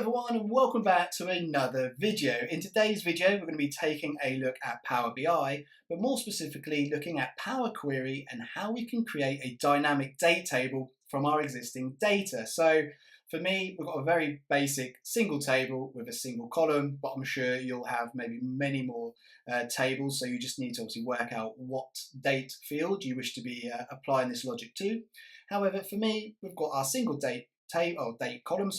everyone, and welcome back to another video. In today's video we're going to be taking a look at Power BI, but more specifically looking at Power Query and how we can create a dynamic date table from our existing data. So for me, we've got a very basic single table with a single column, but I'm sure you'll have maybe many more tables, so you just need to obviously work out what date field you wish to be applying this logic to. However, for me, we've got our single date column,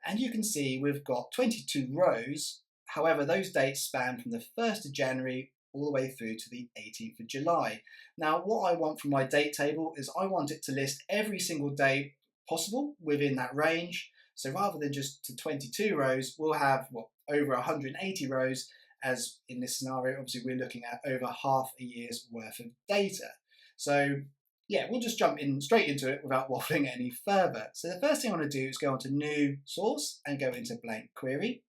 and you can see we've got 22 rows. However, those dates span from the 1st of January all the way through to the 18th of July. Now, what I want from my date table is I want it to list every single date possible within that range. So rather than just to 22 rows, we'll have over 180 rows, as in this scenario, obviously we're looking at over half a year's worth of data. So yeah, we'll just jump straight into it without waffling any further. So the first thing I want to do is go onto New Source and go into Blank Query.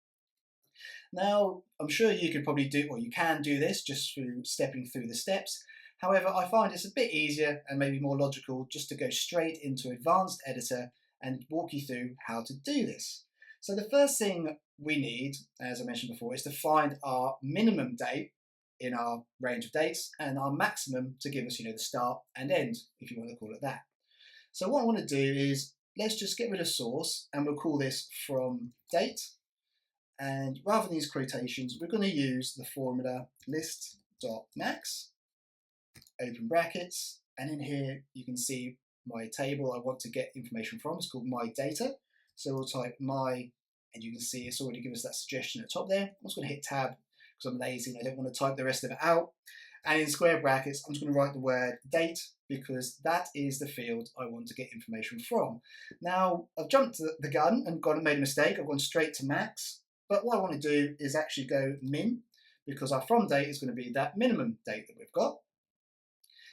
Now, I'm sure you could probably do, or you can do this just through stepping through the steps. However, I find it's a bit easier and maybe more logical just to go straight into Advanced Editor and walk you through how to do this. So the first thing we need, as I mentioned before, is to find our minimum date in our range of dates and our maximum to give us, the start and end, if you want to call it that. So what I want to do is, let's just get rid of source and we'll call this from date. And rather than these quotations, we're going to use the formula list.max, open brackets, and in here you can see my table I want to get information from. It's called my data. So we'll type my, and you can see it's already given us that suggestion at the top there. I'm just going to hit tab because I'm lazy and I don't want to type the rest of it out. And in square brackets, I'm just going to write the word date because that is the field I want to get information from. Now, I've jumped the gun and made a mistake. I've gone straight to max. But what I want to do is actually go min, because our from date is going to be that minimum date that we've got.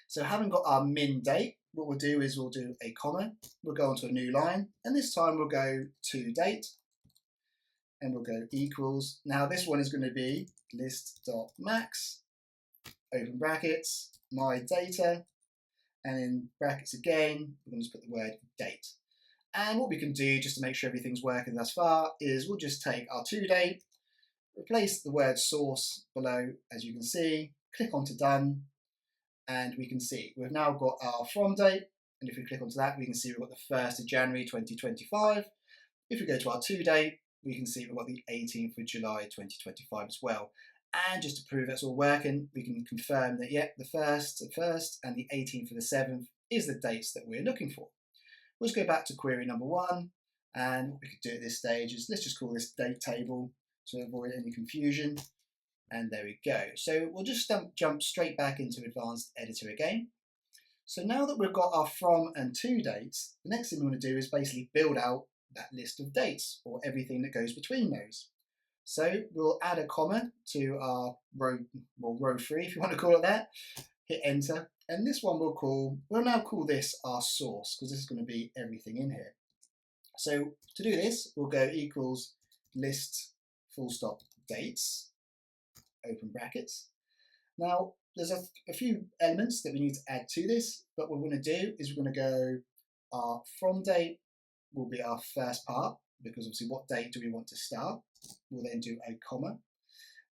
So having got our min date, what we'll do is we'll do a comma. We'll go onto a new line, and this time we'll go to date, and we'll go equals. Now this one is going to be list.max, open brackets, my data, and in brackets again, we're going to put the word date. And what we can do, just to make sure everything's working thus far, is we'll just take our to date, replace the word source below, as you can see, click onto done, and we can see we've now got our from date, and if we click onto that, we can see we've got the 1st of January 2025. If we go to our to date, we can see we've got the 18th of July 2025 as well. And just to prove that's all working, we can confirm that, the 1st and the 18th of the 7th is the dates that we're looking for. We'll just go back to query number 1, and what we could do at this stage is let's just call this date table to avoid any confusion. And there we go. So we'll just jump straight back into Advanced Editor again. So now that we've got our from and to dates, the next thing we want to do is basically build out that list of dates, or everything that goes between those. So we'll add a comma to our row 3, if you want to call it that. Hit enter, and this one we'll now call this our source, because this is going to be everything in here. So to do this, we'll go equals list full stop dates, open brackets. Now there's a few elements that we need to add to this, but what we're going to do is we're going to go our from date will be our first part, because obviously what date do we want to start? We'll then do a comma.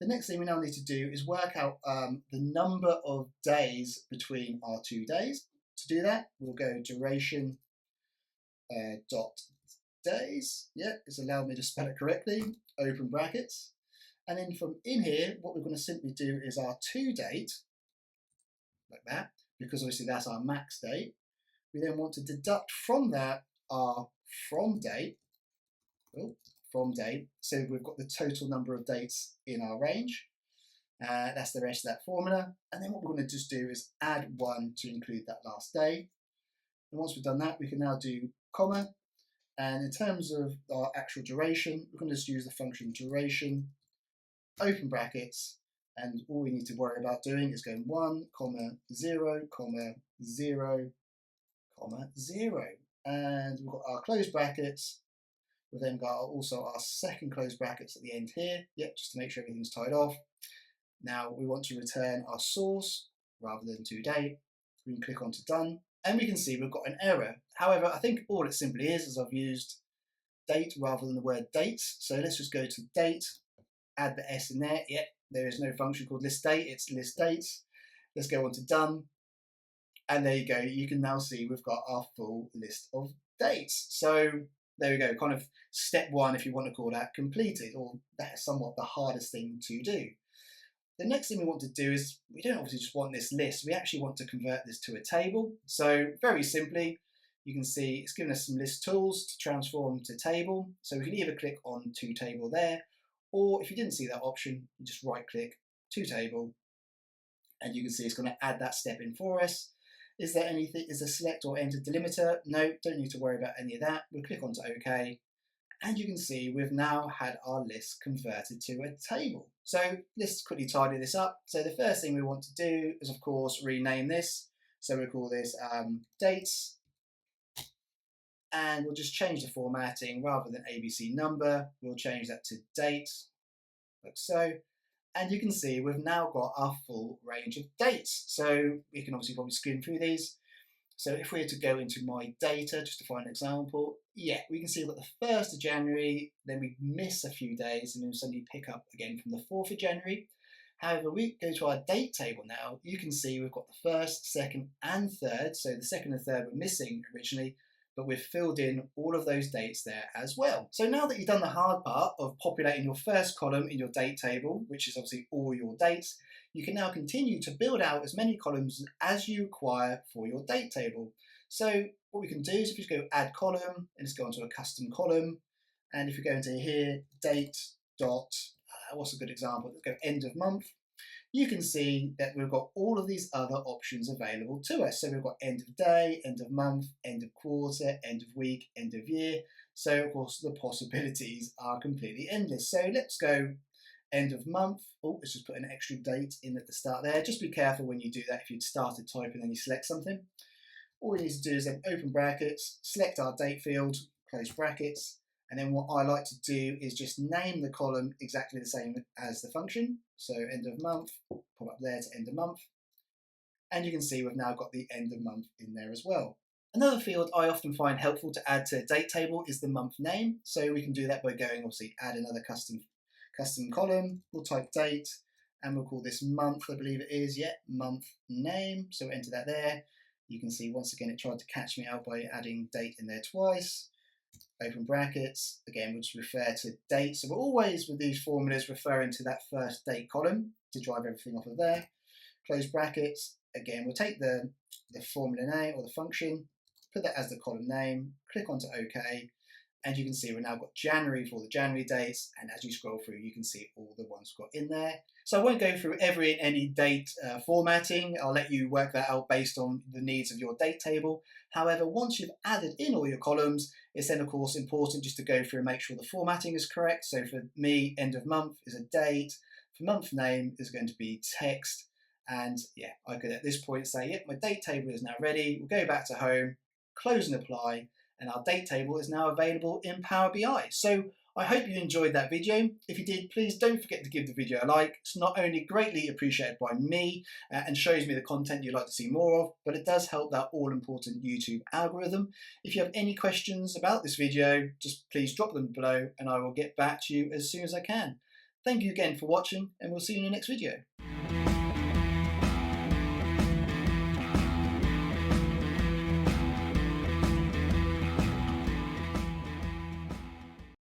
The next thing we now need to do is work out the number of days between our 2 days. To do that, we'll go duration dot days. Yeah, it's allowed me to spell it correctly. Open brackets. And then from in here, what we're going to simply do is our to date, like that, because obviously that's our max date. We then want to deduct from that our from date. So we've got the total number of dates in our range. That's the rest of that formula. And then what we're going to just do is add 1 to include that last day. And once we've done that, we can now do comma. And in terms of our actual duration, we're going to just use the function duration, open brackets, and all we need to worry about doing is going 1, 0, 0, 0. And we've got our close brackets. We've then got also our second close brackets at the end here, just to make sure everything's tied off. Now we want to return our source rather than to date. We can click onto done, and we can see we've got an error. However, I think all it simply is I've used date rather than the word dates. So let's just go to date, add the S in there. Yep, there is no function called list date, it's list dates. Let's go on to done. And there you go, you can now see we've got our full list of dates. So there we go, kind of step one, if you want to call that, completed, or that's somewhat the hardest thing to do. The next thing we want to do is, we don't obviously just want this list, we actually want to convert this to a table. So very simply, you can see it's given us some list tools to transform to table. So we can either click on to table there, or if you didn't see that option, you just right click to table, and you can see it's going to add that step in for us. Is there anything, is there select or enter delimiter? No, don't need to worry about any of that. We'll click on to OK, and you can see we've now had our list converted to a table. So let's quickly tidy this up. So the first thing we want to do is, of course, rename this. So we'll call this dates, and we'll just change the formatting. Rather than ABC number, we'll change that to date, like so. And you can see we've now got our full range of dates. So we can obviously probably skim through these. So if we were to go into my data, just to find an example, yeah, we can see we've got the 1st of January, then we miss a few days, and then suddenly pick up again from the 4th of January. However, we go to our date table now, you can see we've got the 1st, 2nd, and 3rd. So the 2nd and 3rd were missing originally, but we've filled in all of those dates there as well. So now that you've done the hard part of populating your first column in your date table, which is obviously all your dates, you can now continue to build out as many columns as you require for your date table. So what we can do is if you go add column, and just go onto a custom column, and if you go into here, date dot, what's a good example? Let's go end of month. You can see that we've got all of these other options available to us. So we've got end of day, end of month, end of quarter, end of week, end of year. So of course the possibilities are completely endless. So let's go end of month. Oh, let's just put an extra date in at the start there. Just be careful when you do that if you'd started typing and you select something. All we need to do is then open brackets, select our date field, close brackets, and then what I like to do is just name the column exactly the same as the function. So end of month, pop up there to end of month. And you can see we've now got the end of month in there as well. Another field I often find helpful to add to a date table is the month name. So we can do that by going, obviously, add another custom column. We'll type date, and we'll call this month, I believe it is, yeah, month name. So enter that there. You can see once again it tried to catch me out by adding date in there twice. Open brackets, again we'll just refer to date. So we're always with these formulas referring to that first date column to drive everything off of there. Close brackets, again we'll take the formula name or the function, put that as the column name, click onto OK, and you can see we've now got January for the January dates, and as you scroll through you can see all the ones we've got in there. So I won't go through any date formatting. I'll let you work that out based on the needs of your date table. However, once you've added in all your columns, it's then of course important just to go through and make sure the formatting is correct. So for me, end of month is a date, for month name is going to be text, and yeah, I could at this point say, yep, my date table is now ready. We'll go back to home, close and apply, and our date table is now available in Power BI. So I hope you enjoyed that video. If you did, please don't forget to give the video a like. It's not only greatly appreciated by me and shows me the content you'd like to see more of, but it does help that all-important YouTube algorithm. If you have any questions about this video, just please drop them below and I will get back to you as soon as I can. Thank you again for watching, and we'll see you in the next video.